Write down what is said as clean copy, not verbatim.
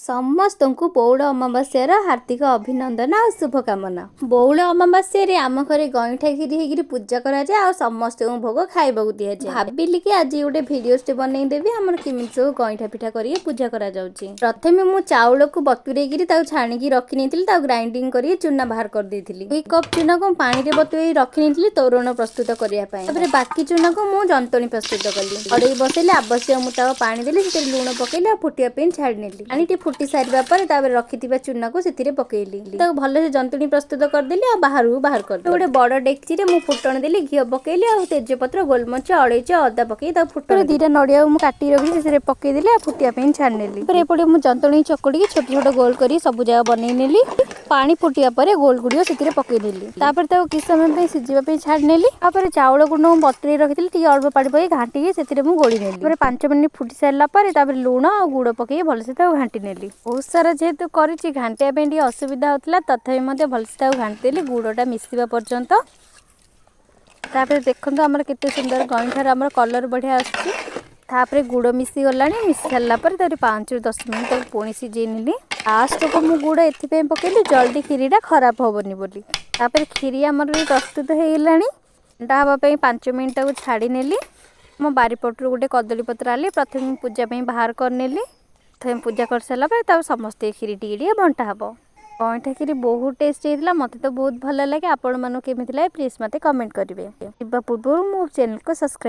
समस्त को बौड़ अमावास्यार हार्दिक अभिनंदन और शुभकामना। बौड़ अमावास्या आम घरे गईठा खीरी होकर पूजा कराए और समस्त भोग खाइबा दि जाए। भाविली कि आज गोटे भिडियोटे बनईदेवी आम केमी सब गईठा पिठा कर पूजा करा जाउची। प्रथमे मु चाउल को बतुरे छाणी रखी नहीं ग्राइंडिंग कर चूना बाहर कर देइथिली। 2 कप चूना को पानी रे बतुरे रखी नहीं तोरण प्रस्तुत करने। बाकी चूना को मु जंतणी प्रस्तुत कली। कड़ई बसैले आवश्यक मुताबक पानी देली लुण पकेली और फुटिया छाड़ी नेली। पानी फुटी सारा पर रखि चूना को पकेली भल से जंतुणी प्रस्तुत करदेली और बाहर कर गोटे बड़ डेक्ची में फुटण देली घी पकेली और तेजपत्र गोलमरीच अलैच अदा पकई फुटण 2टा नड़िया काटी रखी पकईदेली और फुटिया छाड़ी नेली। एपटे मुझे जंतुणी चकड़ी छोट छोट गोल कर सब जगह बनई नेली। पानी फुटिया पर गोल गुड़िया से पकईदेली। किस समय सीझा छाड़ी नेली। चाउल गुंड बतुरे रखी अल्प पानी पकई घाटी से गोड़ी नेली। 5 मिनिट फुटी सारापर लुण और गुड़ पकई भलसे घाटी नेली। बहुत सारा जेहेतु करी घाटिया असुविधा होता तथापि भलसे घाटीदेली गुड़टा मिसवा पर्यंत। देखो आमर केते सुंदर गईठार आमर कलर बढ़िया आसपर गुड़ मिसी गला मिसी सारापर 5 ରୁ 10 मिनिट पुणी सीझे नी। लास्ट को मु गुड़ एथि पकेली जल्दी खीरीटा खराब हेनी बोली। खीरी आमर भी प्रस्तुत हो गला। ठंडा हाँवाई 5 मिनिट को छाड़ी नेली। मो बारीपटर गोटे कदली पत्र आली प्रथम पूजा बाहर करनेली। पूजा कर सारा समस्ते खीरी टी बंटा हम। गईठा खीरी बहुत टेस्ट होता मत तो बहुत भल लगे। आपण मानू केमी प्लीज मत कमेंट करेंगे। पूर्व मो चैनल को सब्सक्राइब